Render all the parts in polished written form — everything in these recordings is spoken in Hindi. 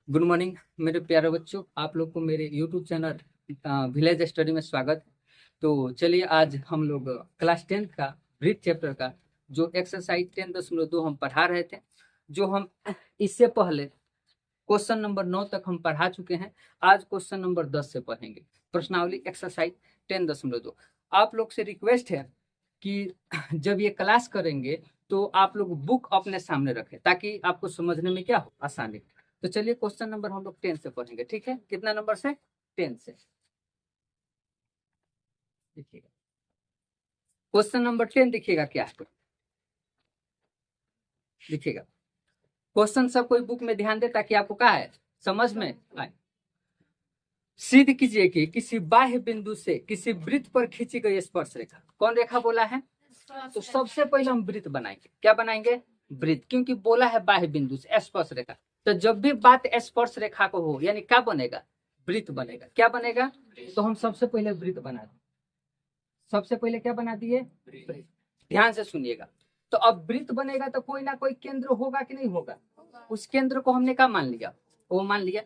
गुड मॉर्निंग मेरे प्यारे बच्चों, आप लोग को मेरे यूट्यूब चैनल विलेज स्टडी में स्वागत। तो चलिए आज हम लोग क्लास 10 का ब्रीथ चैप्टर का जो एक्सरसाइज 10.2 हम पढ़ा रहे थे, जो हम इससे पहले क्वेश्चन नंबर 9 तक हम पढ़ा चुके हैं। आज क्वेश्चन नंबर 10 से पढ़ेंगे, प्रश्नावली एक्सरसाइज 10.2। आप लोग से रिक्वेस्ट है कि जब ये क्लास करेंगे तो आप लोग बुक अपने सामने रखें ताकि आपको समझने में क्या हो, आसानी। तो चलिए क्वेश्चन नंबर हम लोग 10 से पढ़ेंगे, ठीक है? कितना नंबर से? 10 से। देखिएगा क्वेश्चन नंबर 10, देखिएगा क्या है। देखिएगा क्वेश्चन सब कोई बुक में ध्यान दे ताकि आपको क्या है समझ में आए। सिद्ध कीजिए कि किसी बाह्य बिंदु से किसी वृत्त पर खींची गई स्पर्श रेखा, कौन रेखा बोला है? तो सबसे पहले हम वृत्त बनाएंगे। क्या बनाएंगे? वृत्त, क्योंकि बोला है बाह्य बिंदु से स्पर्श रेखा। तो जब भी बात स्पर्श रेखा को हो यानी क्या बनेगा? वृत्त बनेगा। क्या बनेगा? तो हम सबसे पहले वृत्त बना दें। सबसे पहले क्या बना दिए? वृत्त। ध्यान से सुनिएगा। तो अब वृत्त बनेगा तो कोई ना कोई केंद्र होगा कि नहीं होगा? उस केंद्र को हमने क्या मान लिया? वो मान लिया।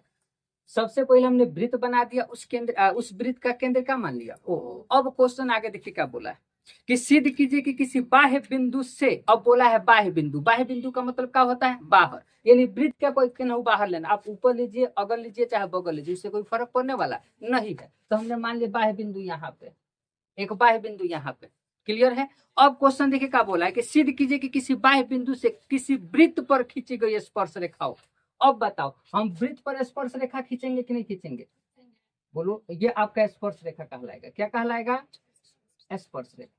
सबसे पहले हमने वृत्त बना दिया, उस केंद्र उस वृत्त का केंद्र क्या मान लिया? ओ। अब क्वेश्चन आगे देखिए क्या बोला है कि सिद्ध कीजिए कि किसी बाह्य बिंदु से, अब बोला है बाह्य बिंदु। बाह्य बिंदु का मतलब क्या होता है? बाहर। यानी वृत्त का कोई केंद्र बाहर लेना, आप ऊपर लीजिए, अगर लीजिए, चाहे बगल लीजिए, इससे कोई फर्क पड़ने वाला नहीं है। तो हमने मान लिया बाह्य बिंदु यहाँ पे, एक बाह्य बिंदु यहाँ पे। क्लियर है? अब क्वेश्चन देखिए क्या बोला है कि सिद्ध कीजिए कि किसी बाह्य बिंदु से किसी वृत्त पर खींची गई स्पर्श रेखाओं। अब बताओ हम वृत्त पर स्पर्श रेखा खींचेंगे कि नहीं खींचेंगे? बोलो, ये आपका स्पर्श रेखा कहलाएगा। क्या कहलाएगा? स्पर्श रेखा।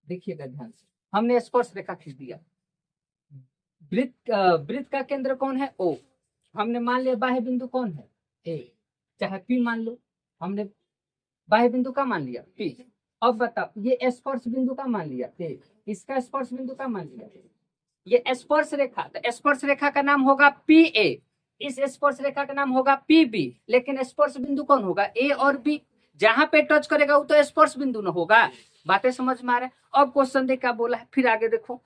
देखिएगा ध्यान से, हमने स्पर्श रेखा खींच दिया। वृत्त का केंद्र कौन है? ओ। हमने मान लिया बाह्य बिंदु कौन है? ए, चाहे पी मान लो। हमने बाह्य बिंदु का मान लिया पी। अब बताओ ये स्पर्श बिंदु का मान लिया ए, इसका स्पर्श बिंदु का मान लिया। ये स्पर्श रेखा, तो स्पर्श रेखा का नाम होगा पी ए, इस स्पर्श रेखा का नाम होगा पी बी। लेकिन स्पर्श बिंदु कौन होगा? ए और बी। जहां पे टच करेगा वो तो स्पर्श बिंदु न होगा। बातें समझ में आ रहा है? अब क्वेश्चन देख क्या बोला है, फिर आगे देखो।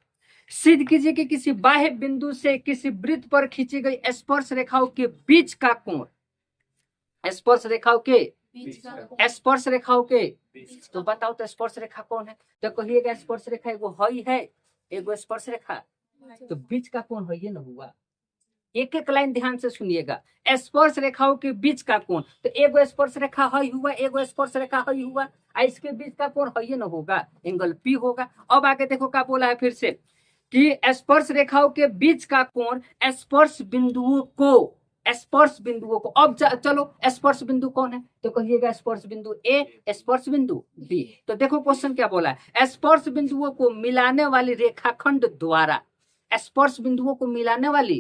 सिद्ध कीजिए कि किसी बाह्य बिंदु से किसी वृत्त पर खींची गई स्पर्श रेखाओं के बीच का कोण, स्पर्श रेखाओं के स्पर्श रेखाओं के, तो बताओ तो स्पर्श रेखा कौन है? तो कहिएगा स्पर्श रेखा एगो हई है, एगो स्पर्श रेखा, तो बीच का कोण है, ये ना हुआ। एक एक लाइन ध्यान से सुनिएगा। स्पर्श रेखाओं के बीच का कोण, तो एगो स्पर्श रेखा हई हुआ, एगो स्पर्श रेखा हई हुआ, इसके बीच का कोण हई ना होगा, एंगल पी होगा। अब आगे देखो क्या बोला है फिर से कि स्पर्श रेखाओं के बीच का कोण स्पर्श बिंदुओं को, स्पर्श बिंदुओं को। अब चलो स्पर्श बिंदु कौन है? तो कहिएगा स्पर्श बिंदु ए, स्पर्श बिंदु बी। तो देखो क्वेश्चन क्या बोला है, स्पर्श बिंदुओं को मिलाने वाली रेखाखंड द्वारा, स्पर्श बिंदुओं को मिलाने वाली।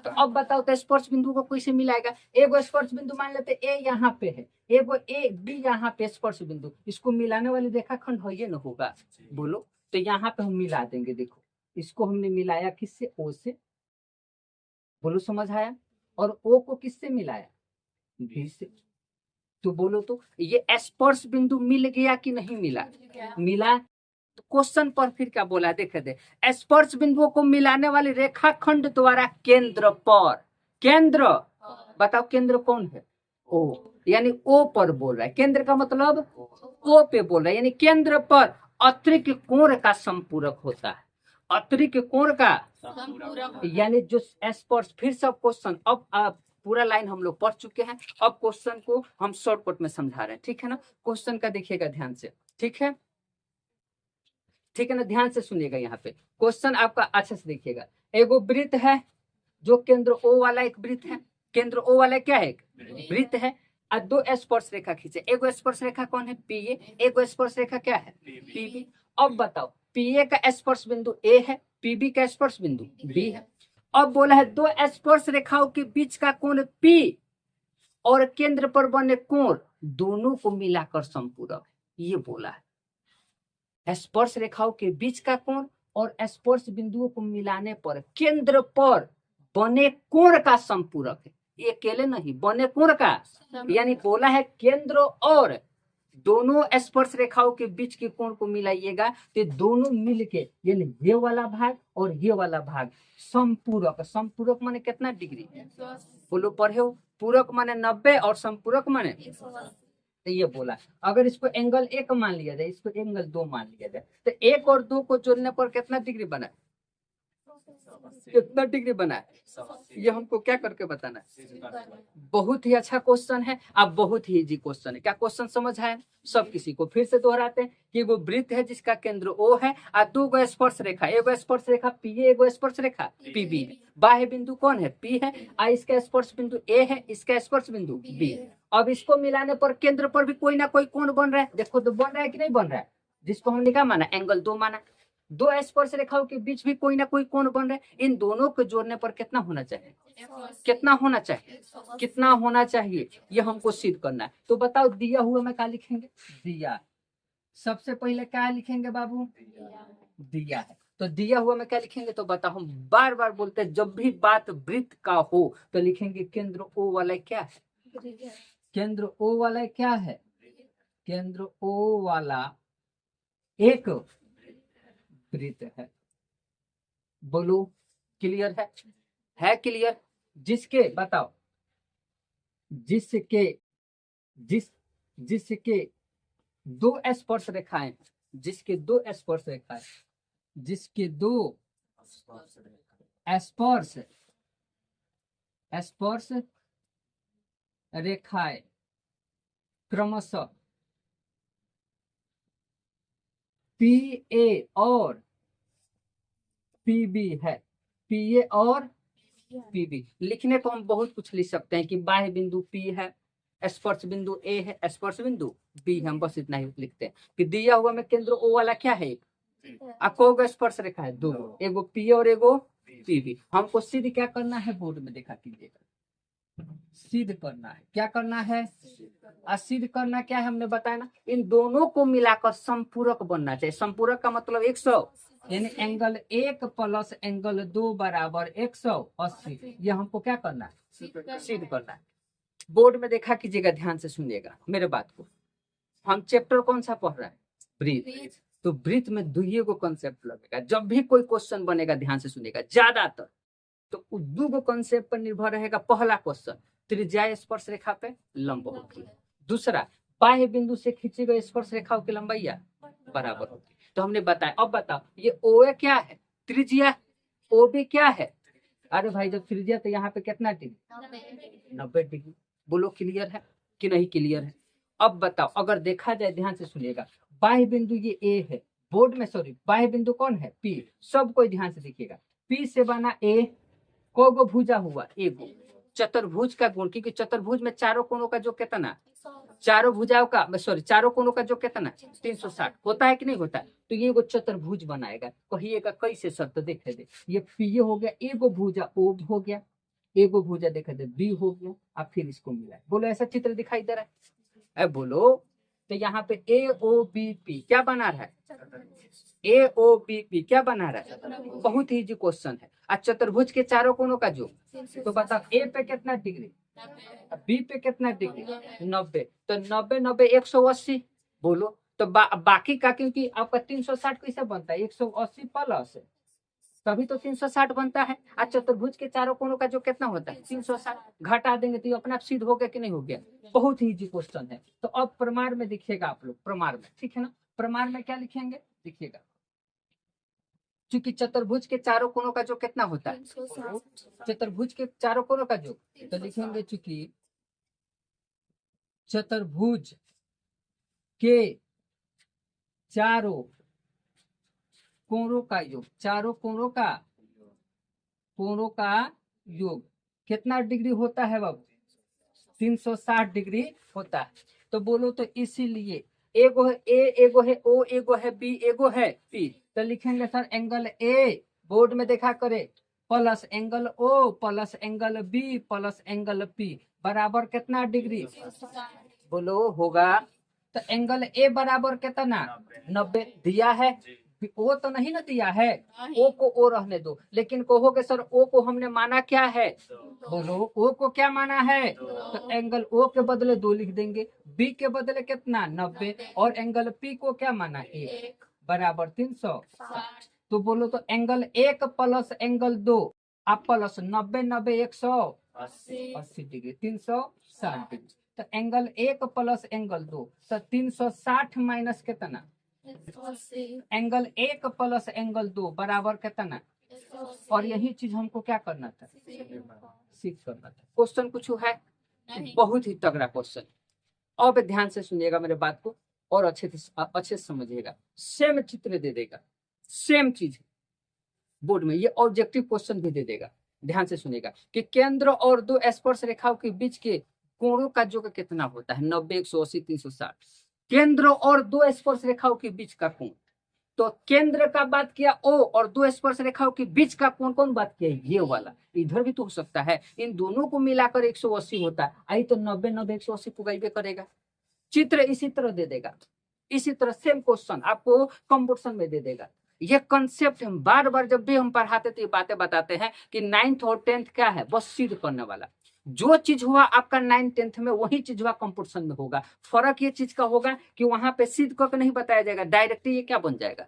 तो अब बताओ तो स्पर्श बिंदु को कैसे मिलाएगा? एगो स्पर्श बिंदु मान लेते ए यहाँ पे है, एगो ए बी यहाँ पे स्पर्श बिंदु, इसको मिलाने वाली रेखाखंड है, ये ना होगा। बोलो, तो यहाँ पे हम मिला देंगे। देखो इसको हमने मिलाया किससे? ओ से। बोलो समझ आया? और ओ को किससे मिलाया? बी से। तो बोलो तो ये स्पर्श बिंदु मिल गया कि नहीं मिला? मिला। तो क्वेश्चन पर फिर क्या बोला देखे दे, स्पर्श बिंदुओं को मिलाने वाली रेखाखंड द्वारा केंद्र पर, केंद्र बताओ केंद्र कौन है? ओ, यानी ओ पर बोल रहा है। केंद्र का मतलब ओ पे बोल रहा है, यानी केंद्र पर अतिरिक्त कोण का संपूरक होता है। अतिरिक्त कोण का यानी जो स्पर्श, फिर सब क्वेश्चन अब पूरा लाइन हम लोग पढ़ चुके हैं। अब क्वेश्चन को हम शॉर्टकट में समझा रहे हैं, ठीक है ना? क्वेश्चन का देखिएगा ध्यान से, ठीक है? ठीक है ना? ध्यान से सुनिएगा। यहाँ पे क्वेश्चन आपका अच्छे से देखिएगा। एगो वृत्त है जो केंद्र ओ वाला एक वृत्त है, केंद्र ओ वाला क्या है? वृत्त है। और दो स्पर्श रेखा खींचे, एगो स्पर्श रेखा कौन है? पी ए, एगो स्पर्श रेखा क्या है? P B. अब बताओ पी ए का स्पर्श बिंदु ए है, पीबी का स्पर्श बिंदु बी है। अब बोला है दो स्पर्श रेखाओं के बीच का कोण पी और केंद्र पर बने कोण दोनों को मिलाकर संपूरक, ये बोला है। स्पर्श रेखाओं के बीच का कोण और स्पर्श बिंदुओं को मिलाने पर केंद्र पर बने कोण का संपूरक है। ये अकेले नहीं, बने कोण का, यानी बोला है केंद्र और दोनों स्पर्श रेखाओं के बीच के कोण को मिलाइएगा तो दोनों मिलके यानी ये वाला भाग और ये वाला भाग समपूरक। समपूरक माने कितना डिग्री? बोलो पढ़े हो। पूरक माने 90 और समपूरक माने तो ये बोला। अगर इसको एंगल 1 मान लिया जाए, इसको एंगल 2 मान लिया जाए, तो 1 और 2 को जोड़ने पर कितना डिग्री बना? कितना डिग्री बना है? ये हमको क्या करके बताना है? बहुत ही अच्छा क्वेश्चन है। अब बहुत ही इजी क्वेश्चन है। क्या क्वेश्चन समझ है सब किसी को? फिर से दोहराते हैं कि वो वृत्त है जिसका केंद्र O है और 2 गो स्पर्श रेखा, एगो स्पर्श रेखा P है, एगो स्पर्श रेखा PB है। बाह्य बिंदु कौन है? P है और इसका स्पर्श बिंदु A है, इसका स्पर्श बिंदु B है। अब इसको मिलाने पर केंद्र पर भी कोई ना कोई कोण बन रहा है। देखो तो बन रहा है कि नहीं बन रहा है? जिसको हमने क्या माना? एंगल 2 माना। 2 स्पर्श रेखाओं के बीच भी कोई ना कोई कोण बन रहा है। इन दोनों को जोड़ने पर कितना होना चाहिए? कितना होना चाहिए? कितना होना चाहिए? ये हमको सिद्ध करना है। तो बताओ दिया हुआ में क्या लिखेंगे? दिया। सबसे पहले क्या लिखेंगे बाबू? दिया है। तो दिया हुआ में क्या लिखेंगे? तो बताओ, हम बार बार बोलते हैं जब भी बात वृत्त का हो तो लिखेंगे केंद्र O वाला क्या है? केंद्र O वाला क्या है? केंद्र O वाला एक वृत्त है। बोलो क्लियर है? है क्लियर? जिसके बताओ, जिसके 2 स्पर्श रेखाएं, जिसके 2 स्पर्श रेखाएं, जिसके 2 स्पर्श रेखाएं क्रमशः PA और PB है। PA और PB लिखने को हम बहुत कुछ लिख सकते हैं कि बाह्य बिंदु P है, स्पर्श बिंदु A है, स्पर्श बिंदु B है। हम बस इतना ही लिखते हैं कि दिया हुआ में केंद्र O वाला क्या है? को स्पर्श रेखा है 2, एगो P और एगो PB। हमको सिद्ध क्या करना है? बोर्ड में देखा कीजिएगा। सिद्ध करना है। क्या करना है? सिद्ध करना क्या है? हमने बताया ना, इन दोनों को मिलाकर संपूरक बनना चाहिए। संपूरक का मतलब 100, यानी एंगल 1 प्लस एंगल 2 बराबर 180। ये हमको क्या करना है? सिद्ध करना है। बोर्ड में देखा कीजिएगा, ध्यान से सुनिएगा मेरे बात को। हम चैप्टर कौन सा पढ़ रहे हैं? वृत्त। तो वृत्त में 2 गो कंसेप्ट लगेगा। जब भी कोई क्वेश्चन बनेगा ध्यान से सुनिएगा, ज्यादातर तो 2 गो कंसेप्ट पर निर्भर रहेगा। पहला क्वेश्चन, त्रिज्या स्पर्श रेखा पे लंब होती है। दूसरा, बाह्य बिंदु से खींची गई स्पर्श रेखाओं की लंबाई बराबर होती है। तो हमने बताया। अब बताओ ये OA क्या है? त्रिज्या। OB क्या है? अरे भाई जब त्रिज्या तो यहाँ पे कितना डिग्री? 90 डिग्री। बोलो क्लियर है कि नहीं क्लियर है? अब बताओ, अगर देखा जाए, ध्यान से सुनिएगा, बाह्य बिंदु ये A है, बोर्ड में सॉरी बाह्य बिंदु कौन है? P। सब कोई ध्यान से देखिएगा, P से बना A, को गो भुजा हुआ? एगो। चतुर्भुज का गुण, क्योंकि चतुर्भुज में चारों कोणों का जो कितना? चारों भुजाओं का सॉरी चारों कोणों का जो कितना? 360 होता है कि नहीं होता है? तो ये वो चतुर्भुज बनाएगा। कहिएगा कैसे सर? तो देखे दे, ये P हो गया, एगो भुजा O हो गया, एगो भुजा देखे दे B हो गया, अब फिर इसको मिला। बोलो ऐसा चित्र दिखाई दे रहा है? अब बोलो तो यहाँ पे AOBP क्या बना रहा है? AOBP क्या बना रहा है? बहुत ही इजी क्वेश्चन है। आज चतुर्भुज के चारों कोणों का जो, तो बताओ A पे कितना डिग्री, B पे कितना डिग्री? 90। तो 90 90 180। बोलो तो बाकी का, क्योंकि आपका 360 कैसे बनता है? 180 प्लस, तभी तो 360 बनता है। आज चतुर्भुज के चारों कोणों का जो कितना होता है? 360। घटा देंगे तो अपना सिद्ध हो गया कि नहीं हो गया? बहुत ही इजी क्वेश्चन है। तो अब प्रमाण में देखिएगा आप लोग, प्रमाण में, ठीक है ना? प्रमाण में क्या लिखेंगे देखिएगा, क्योंकि चतुर्भुज के चारों कोणों का जो कितना होता है? चतुर्भुज के चारों कोणों का जो, तो लिखेंगे चूंकि चतुर्भुज के चारों कोणों का योग, चारों कोणों का योग कितना डिग्री होता है बाबू? 360 डिग्री होता है। तो बोलो तो इसीलिए एगो है A, एगो है O, एगो है B, एगो है P। तो लिखेंगे सर एंगल A, बोर्ड में देखा करे, plus angle O plus angle B plus angle P बराबर कितना डिग्री? बोलो होगा। तो एंगल A बराबर कितना? 90 दिया है। O तो नहीं ना दिया है, O को O रहने दो। लेकिन कहोगे सर O को हमने माना क्या है? बोलो O को क्या माना है? तो एंगल O के बदले 2 लिख देंगे, बी के बदले कितना 90 और एंगल पी को क्या माना 1 बराबर 360। तो बोलो तो एंगल 1 प्लस एंगल 2 आप प्लस 90 90 180 डिग्री 360 डिग्री। तो एंगल 1 प्लस एंगल 2 तो 360 माइनस कितना एंगल 1 प्लस एंगल 2 बराबर कितना। और यही चीज हमको क्या करना था सीख करना था। क्वेश्चन कुछ है बहुत ही तगड़ा क्वेश्चन। अब ध्यान से सुनिएगा मेरे बात को और अच्छे से समझिएगा। सेम चित्र दे देगा सेम चीज बोर्ड में, ये ऑब्जेक्टिव क्वेश्चन भी दे देगा। ध्यान से सुनिएगा कि केंद्र और दो स्पर्श रेखाओं के बीच के कोणों का योग कितना होता है 90 180 360। केंद्र और दो स्पर्श रेखाओं के बीच का कोण, तो केंद्र का बात किया ओ और दो स्पर्श रेखाओं के बीच का कोण कौन बात किया ये वाला। इधर भी तो हो सकता है, इन दोनों को मिलाकर 180 होता है। आई तो 90 90 180 पुगाइबे करेगा। चित्र इसी तरह दे देगा, इसी तरह सेम क्वेश्चन आपको कंप्यूटर में दे देगा। ये कंसेप्ट हम बार बार जब भी हम पढ़ाते तो ये बातें बताते हैं कि 9th और 10th क्या है बस सिद्ध करने वाला। जो चीज हुआ आपका 9th 10th में वही चीज हुआ कंप्यूटर में होगा। फर्क ये चीज का होगा कि वहां पे सिद्ध करके नहीं बताया जाएगा, डायरेक्ट ये क्या बन जाएगा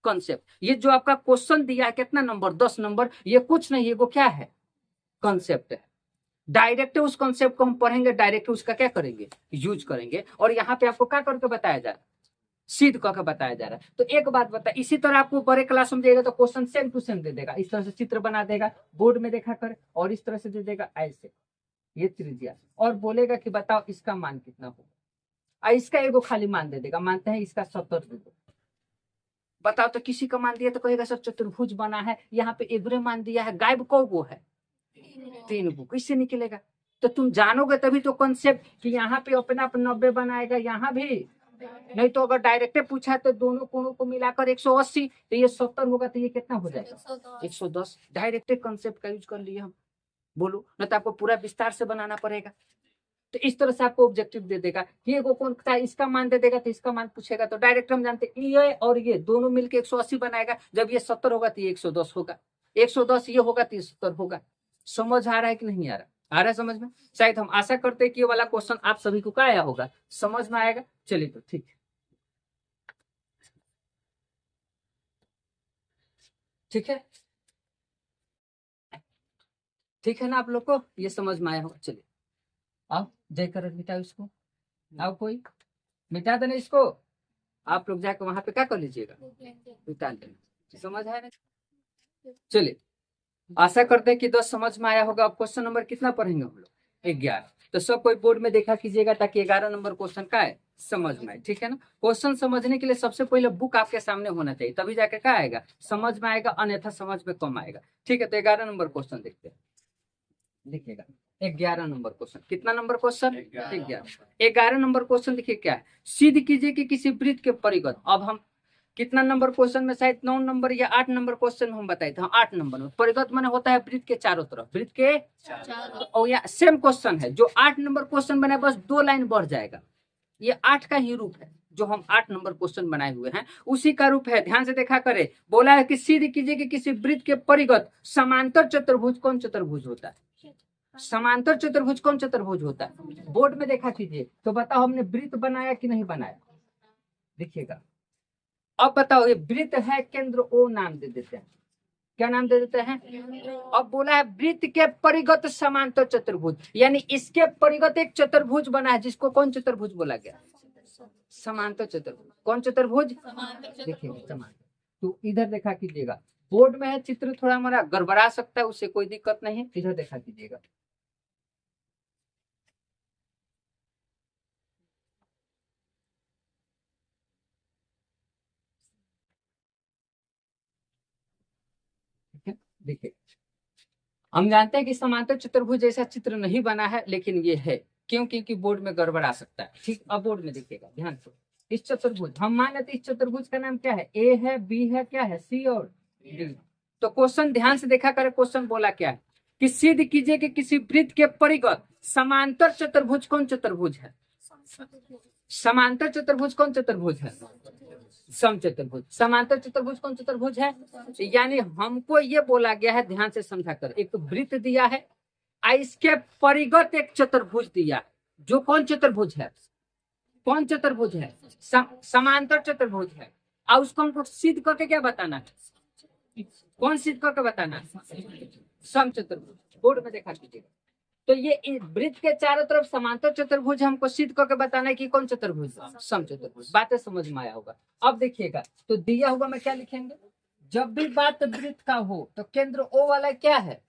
कंसेप्ट। ये जो आपका क्वेश्चन दिया है कितना नंबर 10 नंबर, ये कुछ नहीं है, वो क्या है कंसेप्ट है। डायरेक्ट उस कंसेप्ट को हम पढ़ेंगे, डायरेक्ट उसका क्या करेंगे यूज करेंगे। और यहाँ पे आपको क्या करके बताया जा रहा है सिद्ध करके बताया जा रहा है। तो एक बात बता, इसी तरह आपको बड़े क्लास में देगा तो क्वेश्चन सेम टू सेम दे देगा। इस तरह से चित्र बना देगा बोर्ड में देखा कर और इस तरह से दे देगा ऐसे ये त्रिज्या और बोलेगा कि बताओ इसका मान कितना होगा। इसका एगो खाली मान दे देगा, मानते हैं इसका 70 दे दो। बताओ तो किसी का मान दिया तो कहेगा सर चतुर्भुज बना है, यहाँ पे एवरे मान दिया है, गायब कौ गो है 3 गो, कैसे निकलेगा। तो तुम जानोगे तभी तो कॉन्सेप्ट कि यहाँ पे अपना 90 बनाएगा, यहाँ भी नहीं तो अगर डायरेक्ट पूछा तो दोनों कोणों को मिलाकर 180 तो ये 70 होगा तो ये कितना हो जाएगा 110। डायरेक्ट कॉन्सेप्ट का यूज कर लिए हम। बोलो न तो आपको पूरा विस्तार से बनाना पड़ेगा। तो इस तरह से आपको ऑब्जेक्टिव दे देगा कि एगो कौन था इसका मान दे देगा तो इसका मान पूछेगा तो डायरेक्ट हम जानते हैं ये और ये दोनों मिलके 180 बनाएगा। जब ये 70 होगा तो ये 110 होगा, 110 ये होगा तो ये 70 होगा। समझ आ रहा है कि नहीं आ रहा है समझ में। शायद हम आशा करते हैं कि ये वाला क्वेश्चन आप सभी को क्या आया होगा समझ में आएगा। चलिए तो ठीक है, ठीक है, ठीक है ना आप लोग को ये समझ में आया होगा। चलिए आओ जय कर मिटाओ इसको, आओ कोई मिटा देना इसको। आप लोग जाकर वहां पे क्या कर लीजिएगा मिटा देना। समझ आया ना। चलिए आशा करते हैं कि 10 समझ में आया होगा। अब क्वेश्चन नंबर कितना पढ़ेंगे हम लोग 11। तो सब कोई बोर्ड में देखा कीजिएगा ताकि 11 नंबर क्वेश्चन का है समझ में आए। ठीक है ना। क्वेश्चन समझने के लिए सबसे पहले बुक आपके सामने होना चाहिए तभी जाके क्या आएगा समझ में आएगा, अन्यथा समझ में कम आएगा। ठीक है तो 11 नंबर क्वेश्चन देखते हैं। देखिएगा 11 नंबर क्वेश्चन, कितना नंबर क्वेश्चन 11 नंबर क्वेश्चन। देखिए क्या है, सिद्ध कीजिए कि किसी वृत्त के परिगत। अब हम कितना नंबर क्वेश्चन में शायद 9 नंबर या 8 नंबर क्वेश्चन में हम बताए थे। 8 नंबर में परिगत माने होता है वृत्त के चारों तरफ, वृत्त के और यहाँ सेम क्वेश्चन है जो 8 नंबर क्वेश्चन बनाए बस 2 लाइन बढ़ जाएगा। ये 8 का ही रूप है जो हम 8 नंबर क्वेश्चन बनाए हुए हैं उसी का रूप है। ध्यान से देखा करे, बोला है कि सिद्ध कीजिए कि किसी वृत्त के परिगत समांतर चतुर्भुज कौन चतुर्भुज होता है। समांतर चतुर्भुज कौन चतुर्भुज होता है बोर्ड में देखा कीजिए। तो बताओ हमने वृत्त बनाया कि नहीं बनाया, देखिएगा। अब बताओ ये वृत्त है, केंद्र ओ नाम दे देते हैं, क्या नाम दे देते हैं। अब बोला है वृत्त के परिगत समांतर चतुर्भुज, यानी इसके परिगत एक चतुर्भुज बना है जिसको कौन चतुर्भुज बोला गया समांतर चतुर्भुज। कौन चतुर्भुज देखिए समांतर। तो इधर देखा कीजिएगा, बोर्ड में है चित्र थोड़ा हमारा गड़बड़ा सकता है, उससे कोई दिक्कत नहीं है। इधर देखा कीजिएगा, देखिए हम जानते हैं कि समांतर चतुर्भुज जैसा चित्र नहीं बना है, लेकिन ये है क्यों, क्योंकि बोर्ड में गड़बड़ा सकता है। ठीक, अब बोर्ड में देखिएगा ध्यान से। इस चतुर्भुज हम मान लेते इस चतुर्भुज का नाम क्या है, ए है, बी है, क्या है, सी और डी। तो क्वेश्चन ध्यान से देखा करे, क्वेश्चन बोला क्या है कि सिद्ध कीजिए कि किसी वृत्त के परिगत समांतर चतुर्भुज कौन चतुर्भुज है। समांतर चतुर्भुज कौन चतुर्भुज है, समचतुर्भुज। समांतर चतुर्भुज कौन चतुर्भुज है, यानी हमको ये बोला गया है, ध्यान से समझा कर, एक वृत्त दिया है, इसके परिगत एक चतुर्भुज दिया है जो कौन चतुर्भुज है कौन चतुर्भुज है? समांतर चतुर्भुज है। और उसको हमको सिद्ध करके क्या बताना है? कौन सिद्ध करके बताना है? समचतुर्भुज। बोर्ड में देखा कीजिएगा। तो ये वृत्त के चारों तरफ समांतर चतुर्भुज हमको सिद्ध करके बताना है कि कौन चतुर्भुज? समचतुर्भुज। बातें समझ में आया होगा। अब देखिएगा, तो दिया हुआ में क्या लिखेंगे? जब भी बात वृत्त का हो तो केंद्र ओ वाला क्या है?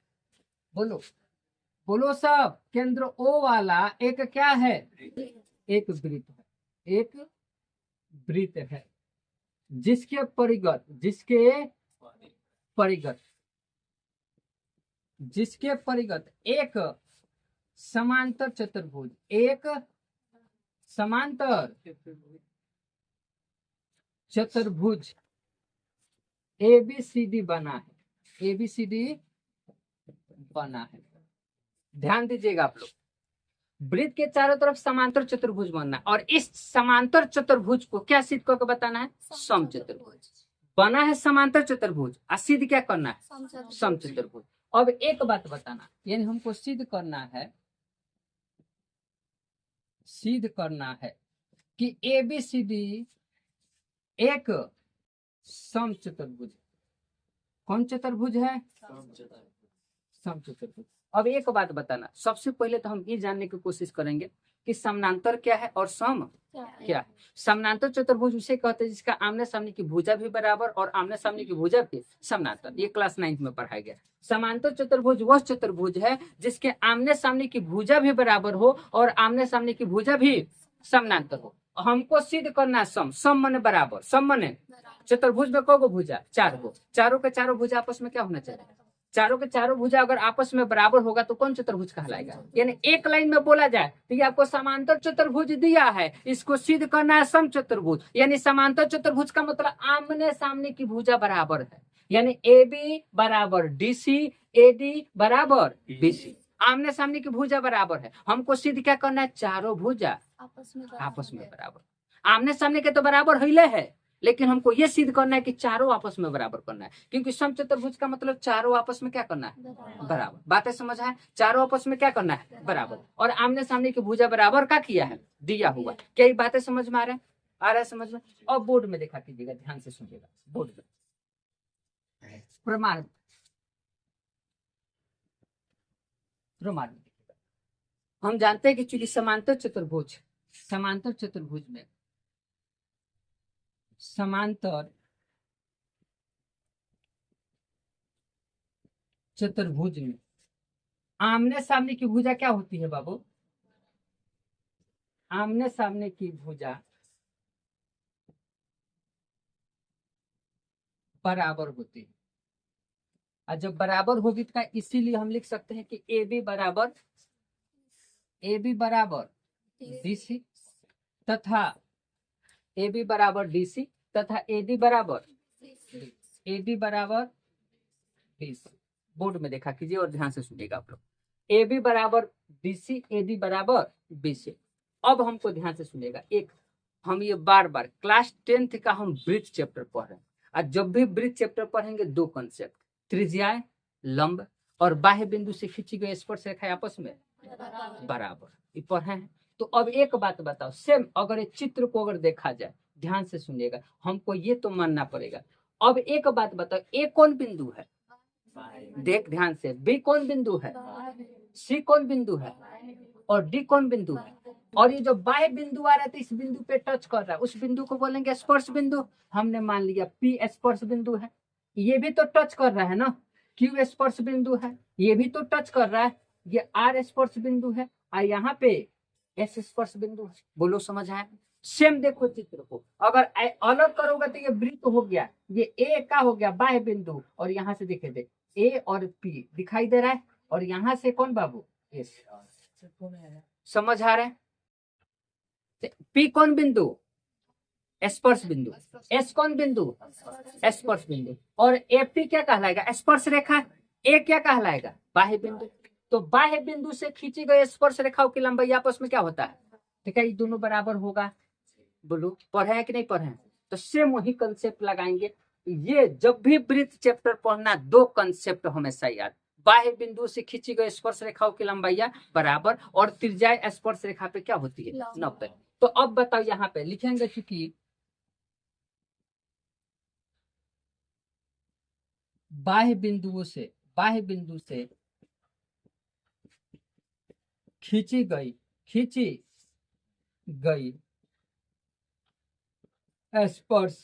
बोलो बोलो सब। केंद्र ओ वाला एक क्या है? एक वृत्त है। एक वृत्त है जिसके परिगत एक समांतर चतुर्भुज, एक समांतर चतुर्भुज ABCD बना है। ABCD बना है। ध्यान दीजिएगा आप लोग, वृत्त के चारों तरफ समांतर चतुर्भुज बनना, और इस समांतर चतुर्भुज को क्या सिद्ध करके बताना है? समचतुर्भुज। बना है समांतर चतुर्भुज, और सिद्ध क्या करना है? समचतुर्भुज। अब एक बात बताना, यानी हमको सिद्ध करना है कि ABCD एक समचतुर्भुज। कौन चतुर्भुज है? समचतुर्भुज। अब एक बात बताना, सबसे पहले तो हम ये जानने की कोशिश करेंगे कि समानांतर क्या है और सम क्या है। समानांतर चतुर्भुज उसे कहते हैं जिसका आमने सामने की भुजा भी बराबर और आमने सामने की भुजा भी समानांतर। ये क्लास 9 में पढ़ाया गया। समांतर चतुर्भुज वह चतुर्भुज है जिसके आमने सामने की भुजा भी बराबर हो और आमने सामने की भुजा भी समानांतर हो। हमको सिद्ध करना है सम माने बराबर, सम माने चतुर्भुज में कौगो भुजा? 4 गो। चारों के चारों भुजा आपस में क्या होना चाहिए? चारों के चारों भुजा अगर आपस में बराबर होगा तो कौन चतुर्भुज कहलाएगा? यानी एक लाइन में बोला जाए तो ये आपको समांतर चतुर्भुज दिया है, इसको सिद्ध करना है समचतुर्भुज। यानी समांतर चतुर्भुज का मतलब आमने सामने की भुजा बराबर है, यानी AB बराबर DC, AD बराबर BC। आमने सामने की भुजा बराबर है। हमको सिद्ध क्या करना है? चारों भुजा आपस में बराबर। आमने सामने के तो बराबर हिले है, लेकिन हमको ये सिद्ध करना है कि चारों आपस में बराबर करना है, क्योंकि समचतुर्भुज का मतलब चारों आपस में क्या करना है? बराबर। बातें समझ आए? चारों आपस में क्या करना है? बराबर। और आमने सामने की भुजा बराबर का किया है? दिया हुआ। क्या ये बातें समझ में आ रहा है समझ में? और बोर्ड में देखा कीजिएगा, ध्यान से सुनिएगा। बोर्ड में प्रमाण हम जानते हैं कि चूंकि समांतर चतुर्भुज में समांतर चतुर्भुज में आमने सामने की भुजा क्या होती है बाबू? आमने सामने की भुजा बराबर होती है। और जब बराबर होगी तो इसीलिए हम लिख सकते हैं कि AB बराबर DC तथा AB बराबर DC तथा AD बराबर DC। बोर्ड में देखा कीजिए और ध्यान से सुनिएगा आप लोग। AB बराबर BC, AD बराबर BC। अब हमको ध्यान से सुनिएगा, एक हम ये बार बार क्लास 10th का हम वृत्त चैप्टर पढ़ रहे हैं, और जब भी वृत्त चैप्टर पढ़ेंगे 2 कंसेप्ट, त्रिज्याएं, लंब और बाह्य बिंदु से खींची गई स्पर्श रेखा आपस में बराबर, ये पढ़े हैं। तो अब एक बात बताओ, सेम अगर इस चित्र को अगर देखा जाए, ध्यान से सुनिएगा, हमको ये तो मानना पड़ेगा। अब एक बात बताओ, A कौन बिंदु है? देख ध्यान से, B कौन बिंदु है? C कौन बिंदु है? और D कौन बिंदु है? और ये जो बाह्य बिंदु आ रहा है तो इस बिंदु पे टच कर रहा है, उस बिंदु को बोलेंगे स्पर्श बिंदु। हमने मान लिया P स्पर्श बिंदु है, ये भी तो टच कर रहा है ना। Q स्पर्श बिंदु है, ये भी तो टच कर रहा है। ये R स्पर्श बिंदु है, और यहाँ पे S स्पर्श बिंदु है। बोलो समझ आया? सेम देखो चित्र को, अगर अलग करोगे तो ये वृत्त हो गया, ये A का हो गया बाह्य बिंदु, और यहाँ से देखे दे A और P दिखाई दे रहा है, और यहाँ से कौन बाबू? S। समझ आ रहा है? P कौन बिंदु? स्पर्श बिंदु। S कौन बिंदु? स्पर्श बिंदु। और AP क्या कहलाएगा? स्पर्श रेखा। A क्या कहलाएगा? बाह्य बिंदु। तो बाह्य बिंदु से खींची गई स्पर्श रेखाओं की लंबाई आपस में क्या होता है? ठीक है, ये दोनों बराबर होगा। बोलो पढ़े हैं कि नहीं पढ़े हैं? तो सेम वही कंसेप्ट लगाएंगे। ये जब भी वृत्त चैप्टर पढ़ना, 2 कंसेप्ट हमेशा याद, बाह्य बिंदु से खींची गई स्पर्श रेखाओं की लंबाई बराबर, और त्रिज्या स्पर्श रेखा पे क्या होती है? 90। तो अब बताओ यहाँ पे लिखेंगे चूंकि बाह्य बिंदु से खींची गई स्पर्श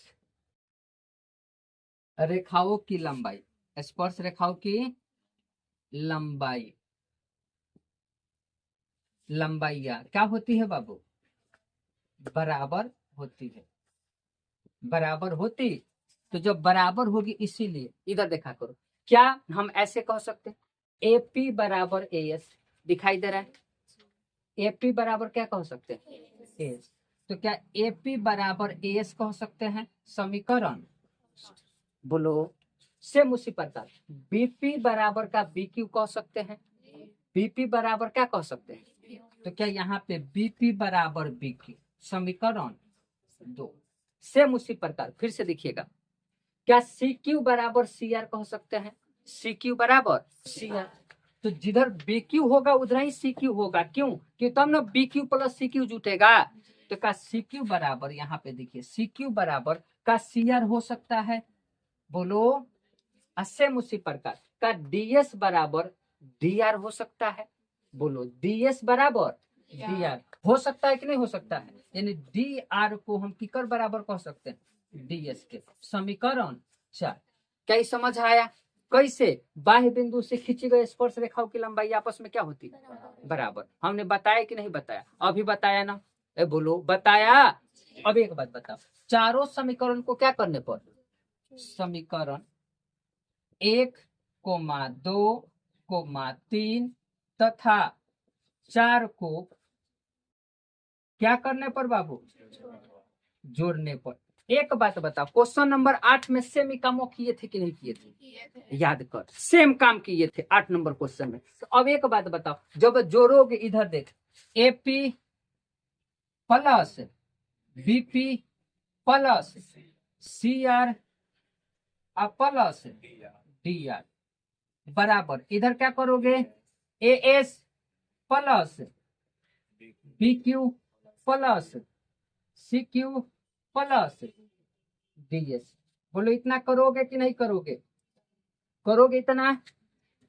रेखाओं की लंबाई, स्पर्श रेखाओं की लंबाइयां क्या होती है बाबू? बराबर होती। तो जब बराबर होगी, इसीलिए इधर देखा करो, क्या हम ऐसे कह सकते हैं AP बराबर AS, दिखाई दे रहा है? AP बराबर क्या कह सकते हैं? AS। तो क्या AP बराबर AS कह सकते हैं समीकरण? बोलो। सेम उसी प्रकार BP बराबर का BQ कह सकते हैं। BP बराबर क्या कह सकते हैं? तो क्या यहाँ पे BP बराबर BQ समीकरण 2। सेम उसी प्रकार फिर से देखिएगा, क्या CQ बराबर CR कह सकते हैं? CQ बराबर CR। तो जिधर BQ होगा उधर ही CQ होगा, क्यों? कि तब ना BQ प्लस CQ जुटेगा। तो का CQ बराबर, यहाँ पे देखिए CQ बराबर का CR हो सकता है, बोलो। सेम उसी प्रकार का DS बराबर DR हो सकता है, बोलो। DS बराबर DR हो सकता है कि नहीं हो सकता है? यानी DR को हम किकर बराबर कह सकते हैं? DS के। समीकरण 4। क्या ये समझ आया? कैसे बाह्य बिंदु से खींची गई स्पर्श रेखाओं की लंबाई आपस में क्या होती है? बराबर। हमने बताया कि नहीं बताया? अभी बताया ना? बोलो बताया। अब एक बात बताओ, चारों समीकरण को क्या करने पर, समीकरण 1,2,3 तथा 4 को क्या करने पर बाबू? जोड़ने पर। एक बात बताओ, क्वेश्चन नंबर 8 में सेम कामों किए थे कि नहीं किए थे? याद कर, सेम काम किए थे 8 नंबर क्वेश्चन में। तो अब एक बात बताओ, जब जोड़ोगे, इधर देख, AP plus BP plus CR plus DR बराबर, इधर क्या करोगे? AS plus BQ plus CQ plus DS। बोलो इतना करोगे कि नहीं करोगे? करोगे इतना?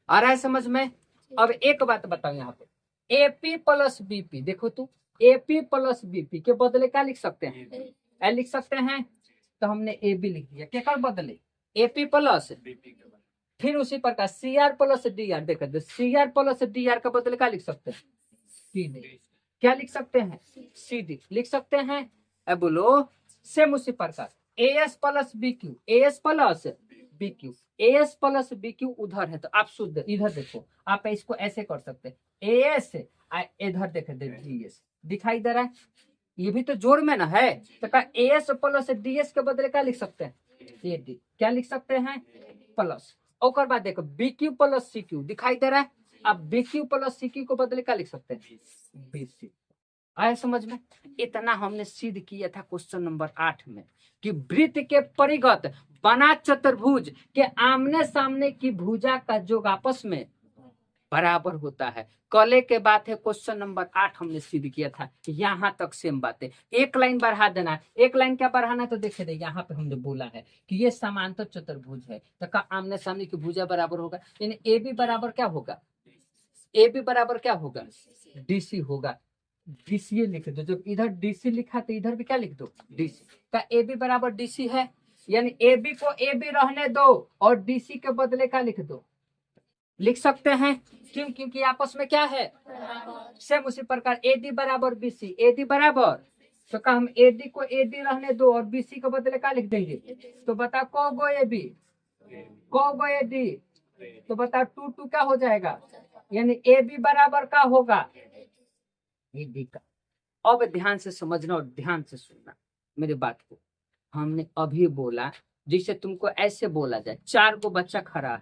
आ रहा है समझ में? अब एक बात बताओ, यहाँ पे AP प्लस BP, देखो तू, AP प्लस BP के बदले क्या लिख सकते हैं? लिख सकते हैं। तो हमने AB लिख दिया, क्या कर बदले? AP प्लस, फिर उसी प्रकार CR प्लस DR, देखो CR प्लस DR का बदले क्या लिख सकते हैं? CD। क्या लिख सकते हैं? CD लिख सकते हैं। अब बोलो सेम उसी प्रकार AS plus BQ, AS plus BQ, AS plus BQ उधर है, तो आप शुद्ध इधर देखो, आप इसको ऐसे कर सकते हैं AS, इधर देखे DS दिखाई दे रहा है, ये भी तो जोड़ में ना है। तो क्या AS प्लस DS के बदले क्या लिख सकते हैं? AD। क्या लिख सकते हैं? प्लस। और बाद देखो BQ प्लस CQ दिखाई दे रहा है, अब BQ प्लस CQ को बदले क्या लिख सकते हैं? BC। आया समझ में? इतना हमने सिद्ध किया था क्वेश्चन नंबर 8 में कि वृत्त के परिगत बना चतुर्भुज के आमने सामने की भुजा का योग आपस में बराबर होता है। कल के बात है, क्वेश्चन नंबर 8 हमने सिद्ध किया था। यहाँ तक सेम बात है, एक लाइन बढ़ा देना है। एक लाइन क्या बढ़ाना है? तो देखे दे, यहाँ पे हमने बोला है कि ये समांतर चतुर्भुज है, तो का आमने सामने की भुजा बराबर होगा, यानी AB बराबर क्या होगा? AB बराबर क्या होगा? DC होगा। DC लिख दो, जब इधर DC लिखा तो इधर भी क्या लिख दो? DC। का AB बराबर DC है, यानी AB को AB रहने दो और DC के बदले क्या लिख दो? लिख सकते हैं, क्यों? क्योंकि आपस में क्या है? सेम उसी प्रकार AD बराबर BC, AD बराबर, तो का हम AD को AD रहने दो और BC के बदले क्या लिख देंगे? तो बता को गो AB, को गो AD, तो बता 2 क्या हो जाएगा? यानी AB बराबर का होगा AD का। अब ध्यान से समझना और ध्यान से सुनना मेरी बात को। हमने अभी बोला, जिसे तुमको ऐसे बोला जाए, 4 को बच्चा खड़ा है,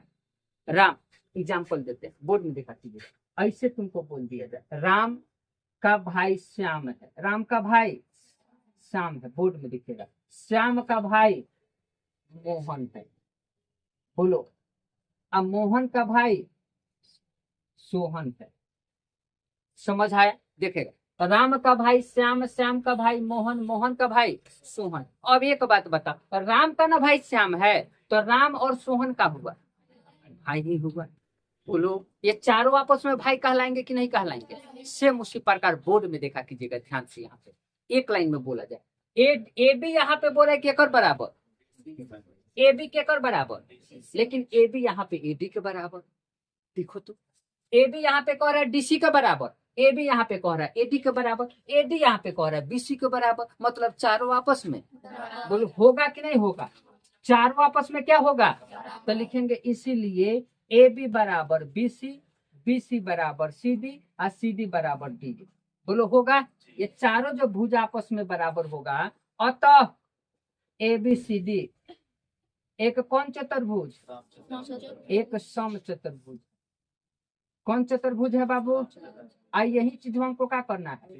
राम, एग्जाम्पल देते हैं, बोर्ड में दिखा दीजिए, ऐसे तुमको बोल दिया जाए राम का भाई श्याम है, राम का भाई श्याम है, बोर्ड में दिखेगा, श्याम का भाई मोहन है, बोलो। अब मोहन का भाई सोहन है। समझ आया? देखेगा राम का भाई श्याम, श्याम का भाई मोहन, मोहन का भाई सोहन। अब एक बात बता, राम का ना भाई श्याम है, तो राम और सोहन का हुआ भाई ही हुआ। बोलो ये चारों आपस में भाई कहलाएंगे कि नहीं कहलाएंगे? सेम उसी प्रकार बोर्ड में देखा कीजिएगा ध्यान से, यहाँ पे एक लाइन में बोला जाए, ए बी यहाँ पे बोला है केकर बराबर, ए बी केकर बराबर, लेकिन ए बी यहाँ पे ए डी के बराबर। देखो तो ए बी यहाँ पे कह रहा है डीसी के बराबर, ए बी यहाँ पे कह रहा है एडी के बराबर, एडी यहाँ पे कह रहा है बीसी के बराबर, मतलब चारों आपस में। बोलो होगा कि नहीं होगा? चारों आपस में क्या होगा? तो लिखेंगे इसीलिए ए बी बराबर बीसी, बीसी बराबर सीडी और सीडी बराबर डीडी। बोलो होगा? ये चारों जो भुज आपस में बराबर होगा, अतः ए बी सी डी एक कौन चतुर्भुज? एक सम चतुर्भुज। कौन चतुर्भुज है बाबू? आई यही चीज हमको क्या करना है?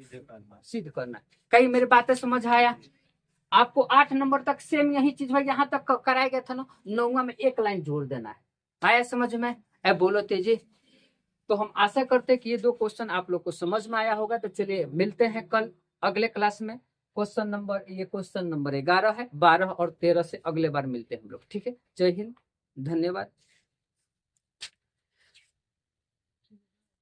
सिद्ध करना है। कई मेरी बातें समझ आया? आपको 8 नंबर तक सेम यही चीज है, यहाँ तक कराया गया था ना, 9वां में एक लाइन जोड़ देना है। आया समझ में? बोलो तेजी। तो हम आशा करते हैं कि ये 2 क्वेश्चन आप लोग को समझ में आया होगा। तो चलिए मिलते हैं कल अगले क्लास में। क्वेश्चन नंबर 11 है, 12 और 13 से अगले बार मिलते हैं हम लोग। ठीक है, जय हिंद, धन्यवाद।